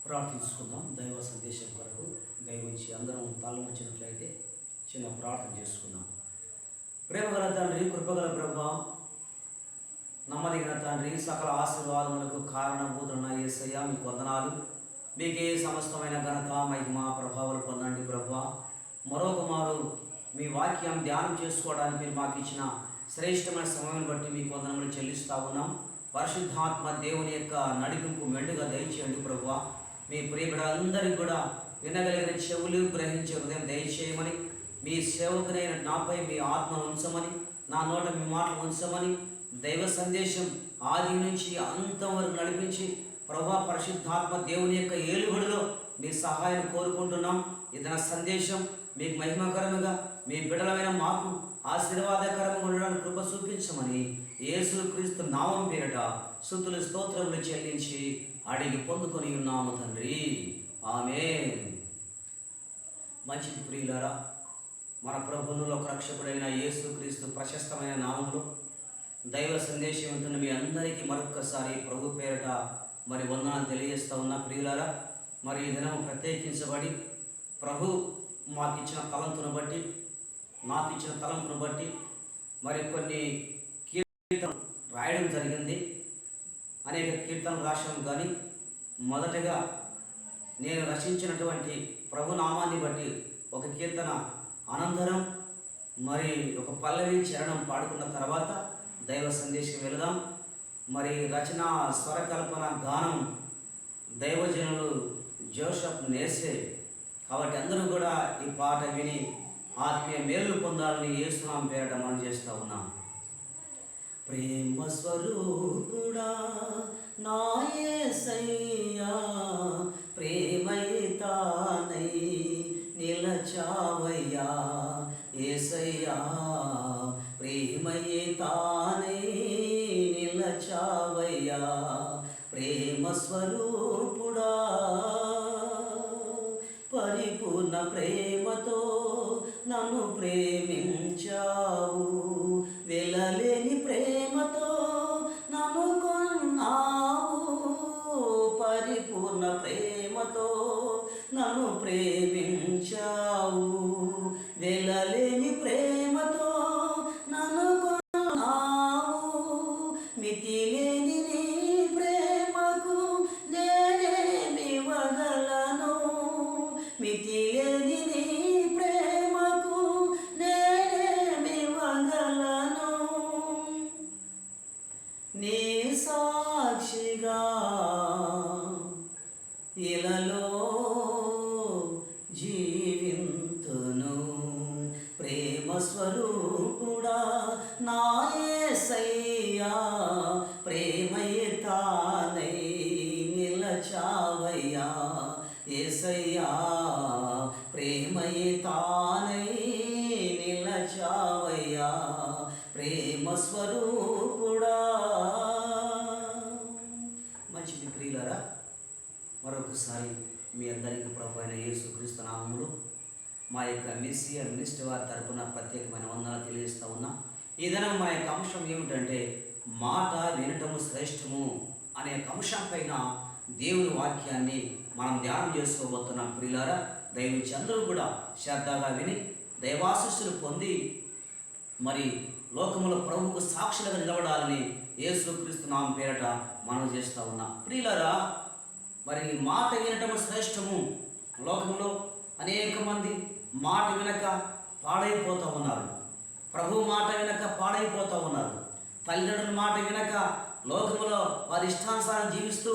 ప్రార్థించుకుందాం. దైవ సందేశం కొరకు దైవించి అందరం తల వచ్చినట్లయితే చిన్న ప్రార్థన చేసుకుందాం. ప్రేమగల తండ్రి, కృపగల ప్రభా, నమ్మదగిన తండ్రి, సకల ఆశీర్వాదములకు కారణభూతున్న యేసయ్య మీకు వందనాలు. మీకే సమస్తమైన ఘనత, మహిమ, ప్రభావాలు పొందండి ప్రభా. మరొక మారు మీ వాక్యం ధ్యానం చేసుకోవడానికి మీరు మాకు ఇచ్చిన శ్రేష్టమైన సమయం బట్టి మీకు వందనములు చెల్లిస్తూ ఉన్నాం. పరిశుద్ధాత్మ దేవుని యొక్క నడిపింపు మెండుగా దయచేయండి ప్రభువా. మీ ప్రియబిడ్డలందరికీ కూడా వినగలిగిన చెవులు, గ్రహించే హృదయం దయచేయమని, మీ సేవకునైన నాపై మీ ఆత్మను ఉంచమని, నా నోట మీ మాటలు ఉంచమని, దైవ సందేశం ఆది నుంచి అంతం వరకు నడిపించి ప్రభువా పరిశుద్ధాత్మ దేవుని యొక్క ఏలుబడిలో మీ సహాయం కోరుకుంటున్నాం. ఇదన సందేశం మీకు మహిమకరముగా, మీ బిడ్డలమైన మాకు ఆశీర్వాదకరంగా ఉండడానికి కృప చూపించమని యేసుక్రీస్తు నామం పేరట స్తుతులు స్తోత్రములు చెల్లించి అడిగి పొందుకొని ఉన్నాము తండ్రి, ఆమేన్. మంచిది ప్రియులారా, మన ప్రభువును రక్షకుడైన యేసుక్రీస్తు ప్రశస్తమైన నామంలో దైవ సందేశం ఉంటున్న మీ అందరికీ మరొక్కసారి ప్రభు పేరట మరి వందనాలు తెలియజేస్తూ ఉన్న ప్రియులారా. మరి ఈ దినం ప్రత్యేకించబడి ప్రభు నాకు ఇచ్చిన తలంపును బట్టి మరి కొన్ని కీర్తనలు రాయడం జరిగింది. అనేక కీర్తనలు రాశాము. కానీ మొదటగా నేను రచించినటువంటి ప్రభునామాన్ని బట్టి ఒక కీర్తన, అనంతరం మరి ఒక పల్లవి చరణం పాడుకున్న తర్వాత దైవ సందేశం వెళదాం. మరి రచన, స్వరకల్పన, గానం దైవజనులు జోసెఫ్ నేసే. కాబట్టి అందరూ కూడా ఈ పాట విని ఆత్మీయ మేలు పొందాలని యేసునామం పేరట మనం చేస్తూ ఉన్నాం. ప్రేమ స్వరూపుడా నా యేసయ్యా, ప్రేమయితానై నిలచావయ్యా యేసయ్యా, ప్రేమయితానై నిలచావయ్యా, ప్రేమ స్వరూపుడా. పరిపూర్ణ ప్రేమతో నన్ను ప్రేమించావు, వెలలేని ప్రేమతో నన్ను కొన్నావు. పరిపూర్ణ ప్రేమతో నన్ను ప్రేమించావు, వెలలేని ప్రేమతో నన్ను కొన్నావు. మితిలేని నీ ప్రేమకు నేనేమివ్వగలను, మితిలేని నీ ప్రేమకు నేనేమివ్వగలను. నీ సాక్షిగా ఇలలో జీవింతును, ప్రేమ స్వరూపుడా నా యేసయ్యా, ప్రేమయితానై నిలచావయ్యా యేసయ్యా, ప్రేమయితానై నిలచావయ్యా, ప్రేమ స్వరూపుడా. మంచిది ప్రియులారా, మరొకసారి మీ అందరికీ ప్రభు అయిన యేసుక్రీస్తు నామములో మా యొక్క మెస్సియర్ మినిస్ట్రీ వారి తరపున ప్రత్యేకమైన వందనాలు తెలియజేస్తూ ఉన్నా. ఈ దినం మా యొక్క అంశం ఏమిటంటే మాట వినటము శ్రేష్టము అనే అంశం పైన దేవుని వాక్యాన్ని మనం ధ్యానం చేసుకోబోతున్నాం. ప్రియులారా, దయవించి అందరూ కూడా శ్రద్ధగా విని దైవాశీస్సులు పొంది మరి లోకములో ప్రభువుకు సాక్షులుగా నిలబడాలని యేసుక్రీస్తు నామం పేరట మనం చేస్తూ ఉన్నాం. ప్రియులారా, మరి మాట వినటము శ్రేష్టము. లోకంలో అనేక మంది మాట వినక పాడైపోతూ ఉన్నారు. ప్రభు మాట వినక పాడైపోతూ ఉన్నారు. తల్లిదండ్రుల మాట వినక లోకములో వారి ఇష్టానుసారం జీవిస్తూ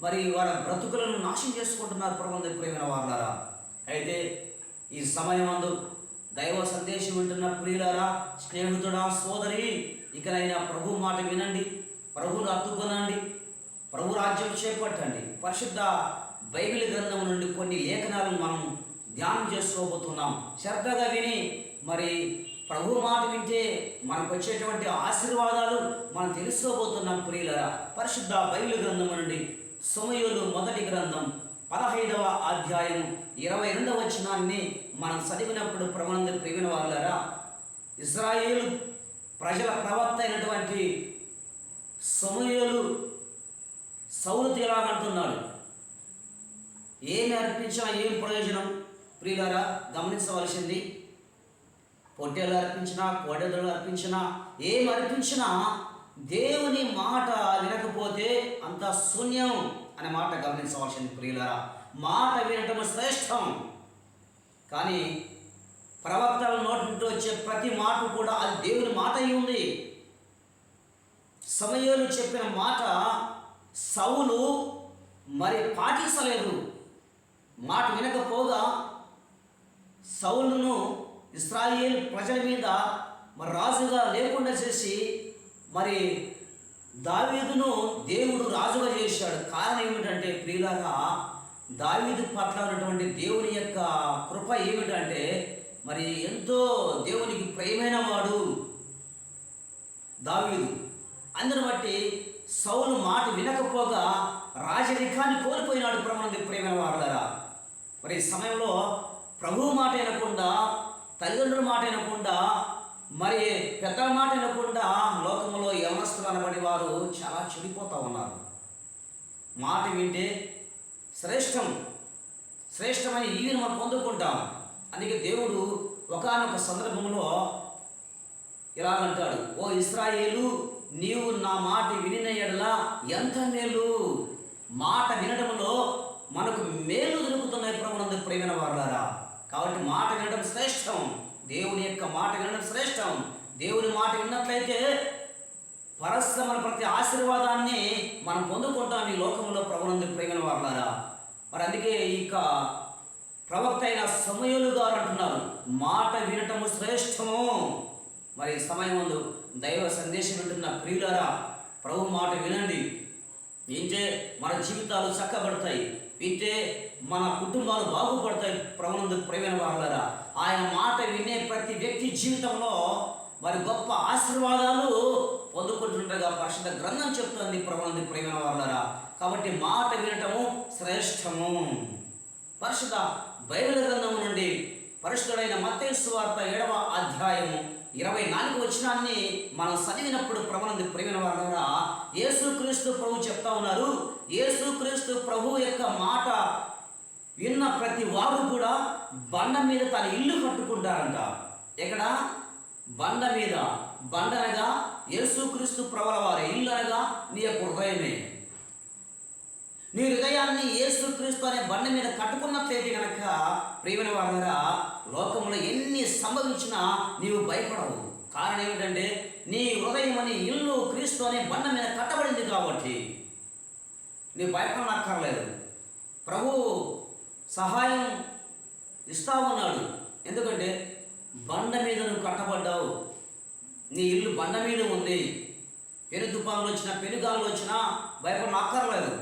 మరి వారి బ్రతుకులను నాశనం చేసుకుంటున్నారు. ప్రభువుని ప్రేమైన వారులారా, అయితే ఈ సమయమందు దైవ సందేశం వింటున్న ప్రియులారా, స్నేహితుడా, సోదరి, ఇకనైనా ప్రభు మాట వినండి, ప్రభువును హత్తుకొనండి, ప్రభు రాజ్యం చేపట్టండి. పరిశుద్ధ బైబిల్ గ్రంథం నుండి కొన్ని లేఖనాలను మనం ధ్యానం చేసుకోబోతున్నాం. శ్రద్ధగా విని మరి ప్రభు మాట వింటే మనకు వచ్చేటువంటి ఆశీర్వాదాలు మనం తెలుసుకోబోతున్నాం. ప్రియులారా, పరిశుద్ధ బైబిల్ గ్రంథం నుండి సమూయేలు మొదటి గ్రంథం 15వ అధ్యాయం 22వ వచనాన్ని మనం చదివినప్పుడు ప్రభువునందు ప్రియమైన వారులారా, ఇశ్రాయేలు ప్రజల ప్రవక్త అయినటువంటి సమూయేలు సౌలుతో ఇలాగంటున్నాడు, ఏమి అర్పించినా ఏం ప్రయోజనం? ప్రియులారా, గమనించవలసింది, పొట్టేలు అర్పించినా, కోడెదలు అర్పించినా, ఏం అర్పించినా దేవుని మాట వినకపోతే అంత శూన్యం అనే మాట గమనించవలసింది. ప్రియులారా, మాట వినటం శ్రేష్టం. కానీ ప్రవక్తల నోటి నుండి వచ్చే ప్రతి మాట కూడా అది దేవుని మాట అయి ఉంది. సమూయేలు చెప్పిన మాట సౌలు మరి పాటించలేదు. మాట వినకపోగా సౌలును ఇశ్రాయేల్ ప్రజల మీద మరి రాజుగా లేకుండా చేసి మరి దావీదును దేవుడు రాజుగా చేశాడు. కారణం ఏమిటంటే ప్రియులారా, దావీదు పట్ల ఉన్నటువంటి దేవుని యొక్క కృప ఏమిటంటే మరి ఎంతో దేవునికి ప్రియమైన వాడు దావీదు. అందును బట్టి సౌలు మాట వినకపోగా రాజరికాన్ని కోల్పోయినాడు. ప్రభువునందు ప్రియమైన వారులారా, మరి ఈ సమయంలో ప్రభువు మాట వినకుండా, తల్లిదండ్రుల మాట వినకుండా, మరి పెద్దల మాట వినకుండా లోకంలో యవనస్తులు అనబడి వారు చాలా చెడిపోతూ ఉన్నారు. మాట వింటే శ్రేష్టమైన ఈవిని మనం పొందుకుంటాం. అందుకే దేవుడు ఒకానొక సందర్భంలో ఇలాగంటాడు, ఓ ఇశ్రాయేలు, నీవు నా మాట వినిన యెడల ఎంత మేలు. మాట వినడంలో మనకు మేలు దొరుకుతున్నాయి. ప్రభువునందు ప్రియమైన వారులారా, కాబట్టి మాట వినడం శ్రేష్టం. దేవుని యొక్క మాట వినడం శ్రేష్టం. దేవుని మాట విన్నట్లయితే పరస్పర ప్రతి ఆశీర్వాదాన్ని మనం పొందుకుంటాం ఈ లోకంలో. ప్రభువునందు ప్రియమైన వారులారా, మరి అందుకే ఇక ప్రవక్త అయిన సమూయేలు గారు అంటున్నారు, మాట వినటము శ్రేష్టము. మరి సమయం ముందు దైవ సందేశం వింటున్న ప్రియులారా, ప్రభు మాట వినండి. వింటే మన జీవితాలు చక్కబడతాయి, వింటే మన కుటుంబాలు బాగుపడతాయి. ప్రభువునందు ప్రియమైన వారులారా, ఆయన మాట వినే ప్రతి వ్యక్తి జీవితంలో మరి గొప్ప ఆశీర్వాదాలు పొందుకుంటుండగా పరిశుద్ధ గ్రంథం చెప్తుంది. ప్రభువునందు ప్రియమైన వారులారా, కాబట్టి మాట వినటము శ్రేష్టము. పరిశుద్ధ బైబిల్ గ్రంథం నుండి పరిశుద్ధుడైన మత్తయి సువార్త 7వ అధ్యాయము 24వ వచనాన్ని మనం చదివినప్పుడు ప్రభువునందు ప్రియమైన వారులారా, యేసుక్రీస్తు ప్రభు చెప్తా ఉన్నారు, యేసుక్రీస్తు ప్రభు యొక్క మాట విన్న ప్రతి వారు కూడా బండ మీద తన ఇల్లు కట్టుకుంటారంట. ఎక్కడ? బండ మీద. బండ అనగా యేసుక్రీస్తు ప్రభుల వారి ఇల్లు అనగా నీ యొక్క హృదయమే. నీ హృదయాన్ని యేసుక్రీస్తు అనే బండ మీద కట్టుకున్నట్లయితే కనుక ప్రియమైన వారులారా, లోకంలో ఎన్ని సంభవించినా నీవు భయపడవు. కారణం ఏమిటంటే నీ హృదయం అనే ఇల్లు క్రీస్తు అనే బండ మీద కట్టబడింది కాబట్టి నీవు భయపడనక్కర్లేదు. ప్రభు సహాయం ఇస్తా ఉన్నాడు. ఎందుకంటే బండ మీద నువ్వు కట్టబడ్డావు. నీ ఇల్లు బండ మీద ఉంది. పెను తుఫాన్లు వచ్చినా, పెనుగాలు వచ్చినా భయపడనక్కర్లేదు.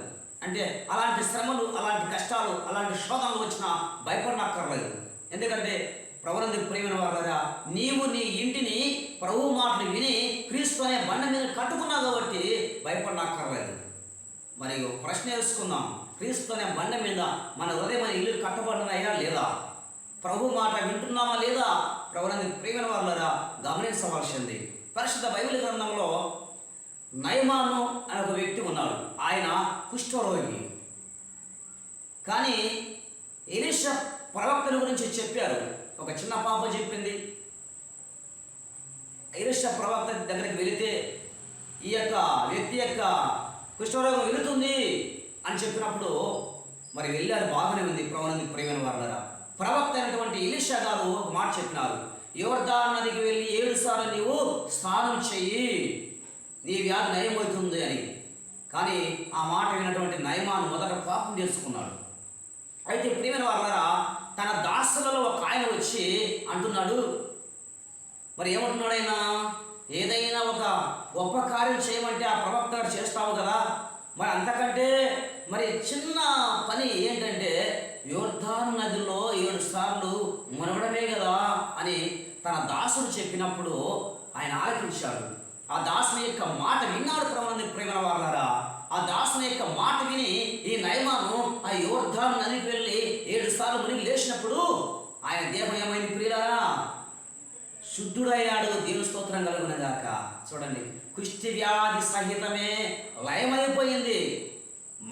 అంటే అలాంటి శ్రమలు, అలాంటి కష్టాలు, అలాంటి శోధనలు వచ్చినా భయపడనక్కర్లేదు. ఎందుకంటే ప్రభువునందు ప్రియమైన వారులారా, నీవు నీ ఇంటిని ప్రభు మాటలు విని క్రీస్తు అనే బండ మీద కట్టుకున్నావు కాబట్టి భయపడనక్కర్లేదు. మరి ప్రశ్న వేసుకుందాం, క్రీస్తు అనే బండ మీద మన హృదయం అనే ఇల్లు కట్టబడినాయా లేదా? ప్రభు మాట వింటున్నామా లేదా? ప్రభువునందు ప్రియమైన వారులారా, గమనించవలసింది. పరిశుద్ధ బైబిల్ గ్రంథంలో నయమాను అనే ఒక వ్యక్తి ఉన్నాడు. ఆయన కుష్ఠరోగి. కానీ ఎలీషా ప్రవక్తల గురించి చెప్పారు. ఒక చిన్న పాప చెప్పింది, ఎలీషా ప్రవక్త దగ్గరికి వెళితే ఈ యొక్క వ్యక్తి యొక్క కుష్ఠరోగం వెళుతుంది అని చెప్పినప్పుడు మరి వెళ్ళారు. బాగానే ఉంది. ప్రభువునందు ప్రియమైన వారులారా, ప్రవక్త అయినటువంటి ఎలీషా గారు ఒక మాట చెప్పినారు, యోర్దాను నదికి వెళ్ళి 7 సార్లు నీవు స్నానం చెయ్యి, నీ వ్యాధి నయమవుతుంది అని. కానీ ఆ మాట విన్నటువంటి నయమాను మొదట పాపం చేసుకున్నాడు. అయితే ప్రియమైన వారులారా, తన దాసులలో ఒక ఆయన వచ్చి అంటున్నాడు, మరి ఏమంటున్నాడు ఆయన, ఏదైనా ఒక గొప్ప కార్యం చేయమంటే ఆ ప్రవక్త చేస్తావు కదా, మరి అంతకంటే మరి చిన్న పని ఏంటంటే యోర్దాను నదిలో 7 సార్లు మునగడమే కదా అని తన దాసుడు చెప్పినప్పుడు ఆయన ఆలకించాడు. ఆ దాసుని యొక్క మాట విన్నాడు. ప్రభువునందు ప్రియమైన వారులారా, ఆ దాసుని యొక్క మాట విని ఈ నయమాను ఆ యోర్దాను నదికి వెళ్ళి 7 సార్లు మునిగి లేచినప్పుడు ఆయన దేహం ఏమైంది ప్రియులారా? శుద్ధుడయ్యాడు. దేవుని స్తోత్రం కలుగునగాక. చూడండి, కుష్టి వ్యాధి సహితమే లయమైపోయింది.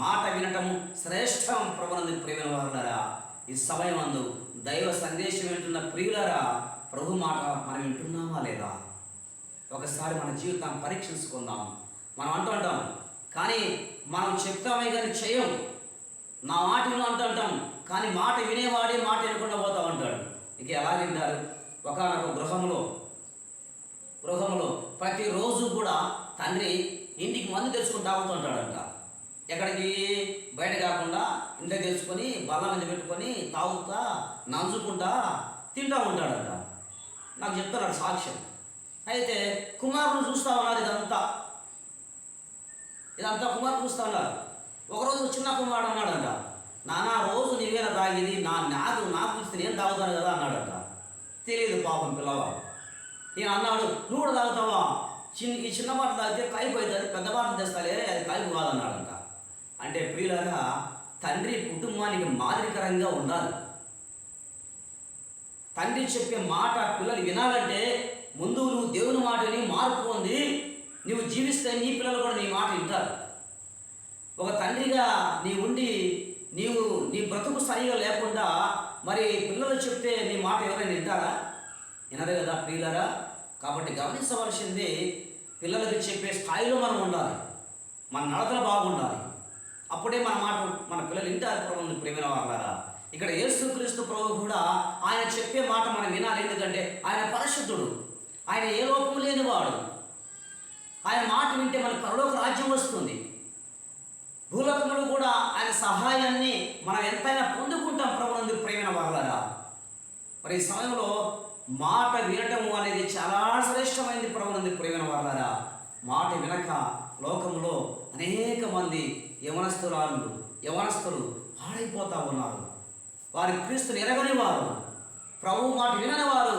మాట వినటము శ్రేష్టం. ప్రభునందు ప్రియమైన వారులారా, ఈ సమయం అందు దైవ సందేశం వింటున్న ప్రియులారా, ప్రభు మాట మనం వింటున్నామా లేదా? ఒకసారి మన జీవితాన్ని పరీక్షించుకుందాం. మనం అంటాం కానీ మనం చెప్తామే కానీ చేయం. నా మాట విను అంటాం కానీ మాట వినేవాడే మాట వినకుండా పోతా ఉంటాడు. ఇక ఎలా వింటారు? ఒకనొక గృహంలో ప్రతిరోజు కూడా తండ్రి ఇంటికి మందు తెచ్చుకుని తాగుతుంటాడంట. ఎక్కడికి బయట కాకుండా ఇంట్లో తెచ్చుకొని బల్ల మీద పెట్టుకొని తాగుతా నంచుకుంటా తింటూ ఉంటాడంట. నాకు చెప్తున్నాడు సాక్ష్యం. అయితే కుమారుడు చూస్తూ ఉన్నారు. ఇదంతా కుమారుడు చూస్తూ ఉన్నారు. ఒకరోజు చిన్న కుమారుడు అన్నాడంట, నాన్న రోజు నీవేనా తాగేది? నాకు ఇస్తే నేను తాగుతాను కదా అన్నాడంట. తెలియదు పాపం పిల్లవాడు. ఈయన అన్నాడు, నువ్వు కూడా తాగుతావా? ఈ చిన్న మాట తాగితే కాయిపు అవుతుంది, పెద్ద మాట తెస్తాలే, అది కాయిపు కాదన్నాడంట. అంటే ప్రియులారా, తండ్రి కుటుంబానికి మాదిరికరంగా ఉండాలి. తండ్రి చెప్పే మాట పిల్లలు వినాలంటే ముందు నువ్వు దేవుని మాటని మార్పు పొంది నువ్వు జీవిస్తే నీ పిల్లలు కూడా నీ మాట వింటారు. ఒక తండ్రిగా నీ ఉండి నీ బ్రతుకు సరిగా లేకుండా మరి పిల్లలు చెప్తే నీ మాట ఎవరైనా వింటారా? వినరు కదా ప్రియులారా. కాబట్టి గమనించవలసింది, పిల్లలకి చెప్పే స్థాయిలో మనం ఉండాలి, మన నడతలు బాగుండాలి. అప్పుడే మన పిల్లలు వింటారు. ప్రభువుని ప్రియమైన వారులారా, ఇక్కడ యేసుక్రీస్తు ప్రభువు కూడా ఆయన చెప్పే మాట మనం వినాలి. ఎందుకంటే ఆయన పరిశుద్ధుడు, ఆయన ఏ లోపము లేనివాడు. ఆయన మాట వింటే మన పరలోక రాజ్యం వస్తుంది. భూలోకములు కూడా ఆయన సహాయాన్ని మనం ఎంతైనా పొందుకుంటాం. ప్రభువుని ప్రియమైన వారులారా, మరి ఈ సమయంలో మాట వినటము అనేది చాలా శ్రేష్టమైనది. ప్రభువుని ప్రియమైన వారులారా, మాట వినక లోకములో అనేక మంది యవనస్తులు పాడైపోతూ ఉన్నారు. వారి క్రీస్తుని ఎరగని వారు, ప్రభు మాట వినని వారు.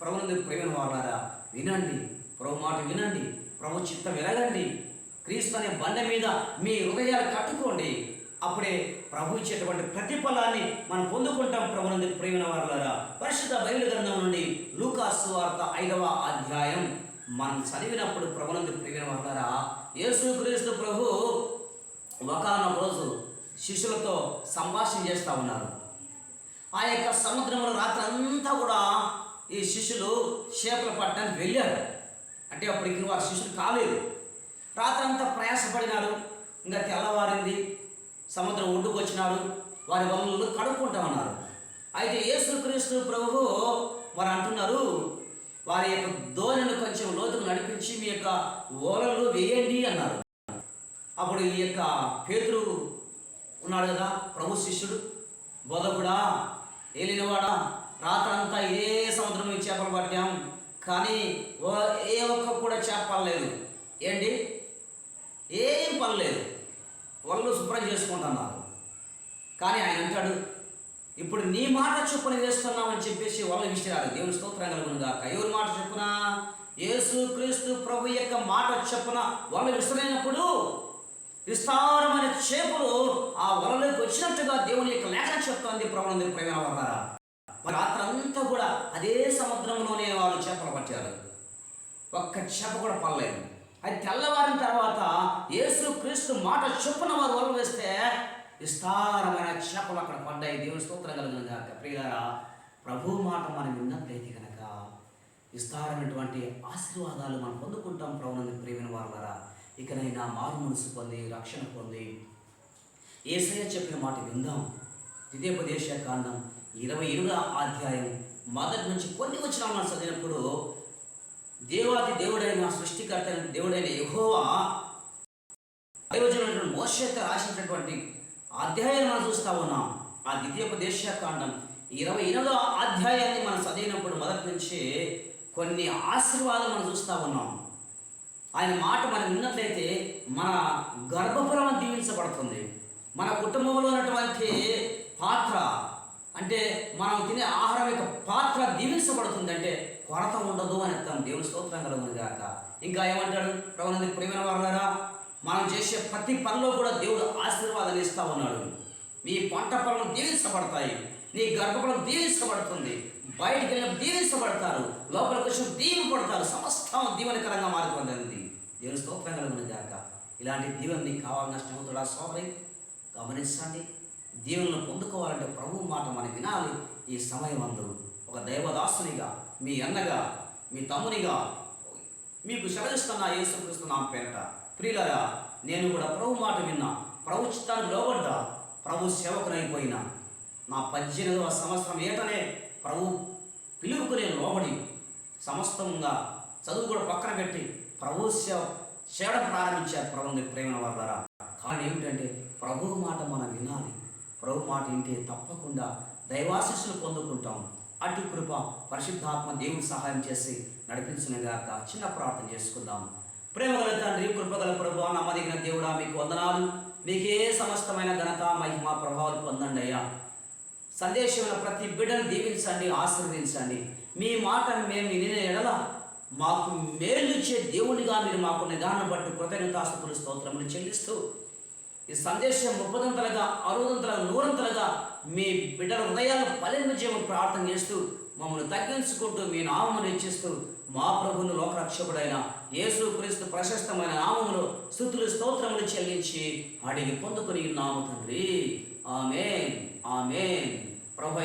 ప్రభువుని ప్రియమైన వారులారా, వినండి, ప్రభు మాట వినండి, ప్రభు చిత్తం ఎరగండి. క్రీస్తు అనే బండ మీద మీ హృదయాలు కట్టుకోండి. అప్పుడే ప్రభు ఇచ్చేటువంటి ప్రతిఫలాన్ని మనం పొందుకుంటాం. ప్రభువుని ప్రియమైన వారులారా, పరిశుద్ధ బైబిల్ గ్రంథం నుండి లూకా సువార్త 5వ అధ్యాయం మనం చదివినప్పుడు, ప్రభువుని ప్రియమైన వారులారా, యేసుక్రీస్తు ప్రభు ఒకానొక రోజు శిష్యులతో సంభాషణ చేస్తూ ఉన్నారు. ఆ యొక్క సముద్రంలో రాత్రి అంతా కూడా ఈ శిష్యులు చేపలు పట్టడానికి వెళ్ళారు. అంటే అప్పటికి వారి శిష్యులు కాలేదు. రాత్రి అంతా ప్రయాసపడినారు. ఇంకా తెల్లవారింది, సముద్రం ఒడ్డుకు వచ్చినారు. వారి వలలు కడుక్కుంటా ఉన్నారు. అయితే యేసుక్రీస్తు ప్రభువు వారు అంటున్నారు, వారి యొక్క ధోనిని కొంచెం లోతుకు నడిపించి మీ యొక్క ఓలలు వేయండి అన్నారు. అప్పుడు ఈ యొక్క పేతురు ఉన్నాడు కదా, ప్రభు శిష్యుడు, బోధకుడా, ఏలినవాడా, రాత్రంతా ఇదే సముద్రం మీద చేపలు పట్టాం, కానీ ఏ ఒక్క కూడా చేప పడలేదు. ఏంటి? ఏం పడలేదు. వాళ్ళు శుభ్రం చేసుకుంటున్నారు. కానీ ఆయన అంటాడు, ఇప్పుడు నీ మాట చొప్పున వేస్తున్నామని చెప్పేసి వాళ్ళు విసిరారు. దేవుని స్తోత్రం కలుగును గాక. ఎవరి మాట చొప్పున? యేసుక్రీస్తు ప్రభు యొక్క మాట చొప్పున వాళ్ళు విసిరైనప్పుడు విస్తారమైన చేపలు ఆ వలలోకి వచ్చినట్టుగా దేవుని యొక్క లేఖ చెప్తుంది. ప్రభువుని ప్రియమైన వారులారా, రాత్రంతా కూడా అదే సముద్రంలోనే వాళ్ళు చేపలు పట్టారు. ఒక్క చేప కూడా పడలేదు. అది తెల్లవారిన తర్వాత యేసుక్రీస్తు మాట చొప్పున వారు వల వేస్తే విస్తారమైన చేపలు అక్కడ పడ్డాయి. దేవుని స్తోత్రం కలుగును గాక. ప్రియులారా, ప్రభు మాట మనం విన్నట్లయితే కనుక విస్తారమైనటువంటి ఆశీర్వాదాలు మనం పొందుకుంటాం. ప్రభువుని ప్రియమైన వారులారా, ఇకనైనా మారు మనసు పొంది రక్షణ పొంది యేసయ్య చెప్పిన మాట విందాం. ద్వితీయోపదేశ కాండం 28వ అధ్యాయం మొదటి నుంచి కొన్ని వచనాలు మనం చదివినప్పుడు, దేవాది దేవుడైన సృష్టికర్త దేవుడైన యెహోవా దైవజనుడైన మోషేతో రాసినటువంటి అధ్యాయాన్ని మనం చూస్తూ ఉన్నాం. ఆ ద్వితీయోపదేశ కాండం 28వ అధ్యాయాన్ని మనం చదివినప్పుడు మొదటి నుంచి కొన్ని ఆశీర్వాదాలు మనం చూస్తూ ఉన్నాం. ఆయన మాట మనం విన్నట్లయితే మన గర్భఫలం దీవించబడుతుంది. మన కుటుంబంలో ఉన్నటువంటి పాత్ర, అంటే మనం తినే ఆహారం యొక్క పాత్ర దీవించబడుతుంది. అంటే కొరత ఉండదు అని అర్థం. దేవుని స్తోత్రం కలుగును గాక. ఇంకా ఏమంటాడు? ప్రభువుని ప్రియమైన వారులారా, మనం చేసే ప్రతి పనిలో కూడా దేవుడు ఆశీర్వాదాలు ఇస్తూ ఉన్నాడు. మీ పంట పొలం దీవించబడతాయి, నీ గర్భఫలం దీవించబడుతుంది, బయటికి వెళ్ళిన దీవించబడతారు, లోపలికి వచ్చి దీవింపబడతారు. సమస్తం దీవెనకరంగా మారిపోతుంది. దేవుని స్తోత్రం కలుగును గాక. ఇలాంటి దీవెన నీకు కావాలన్న స్నేహితుడా సోదరి గమనించండి. దీవెనలు పొందుకోవాలంటే ప్రభు మాట మనం వినాలి. ఈ సమయం అందు ఒక దైవదాసునిగా, మీ అన్నగా, మీ తమ్మునిగా మీకు సెలవిస్తున్న యేసుక్రీస్తు నామం పేరట ప్రియులారా, నేను కూడా ప్రభు మాట విన్నా, ప్రభు చిత్తానికి లోబడ్డా, ప్రభు సేవకునైపోయినా. నా 18వ సంవత్సరం ఏటనే ప్రభు పిలుపుకు నేను లోబడి సమస్తంగా చదువు కూడా పక్కన పెట్టి ప్రభు చేయడం ప్రారంభించారు. ప్రభుని ప్రేమ వల్ల కానీ ఏమిటంటే ప్రభు మాట మనం వినాలి. ప్రభు మాట వింటే తప్పకుండా దైవాశీస్సులు పొందుకుంటాం. అటు కృప పరిశుద్ధాత్మ దేవుడు సహాయం చేసి నడిపించునుగాక. చిన్న ప్రార్థన చేసుకుందాం. ప్రేమగల తండ్రి, కృపగల ప్రభువా, నమ్మదగిన దేవుడా, మీకు వందనాలు. మీకే సమస్తమైన ఘనత, మహిమ, ప్రభావాలు పొందండి అయ్యా. సందేశంలో ప్రతి బిడ్డను దీవించండి, ఆశీర్వదించండి. మీ మాట మేము వినిన ఎడల మాకు మేలుచే దేవునిగా మీరు మాకు నిదానం బట్టి కృతజ్ఞతాస్తుతులు స్తోత్రములు చెల్లిస్తూ ఈ సందేశం 30ంతలుగా 60ంతలుగా 100ంతలుగా మీ బిడ్డల హృదయాలను ఫలింపజేయమని ప్రార్థన చేస్తూ మమ్మల్ని తగ్గించుకుంటూ మీ నామమును హెచ్చిస్తూ మా ప్రభువును లోకరక్షకుడైన యేసుక్రీస్తు ప్రశస్తమైన నామములో స్తుతులు స్తోత్రములు చెల్లించి అడిగి పొందుకుని నామ తండ్రి. ఆమేన్, ఆమేన్. ప్రభు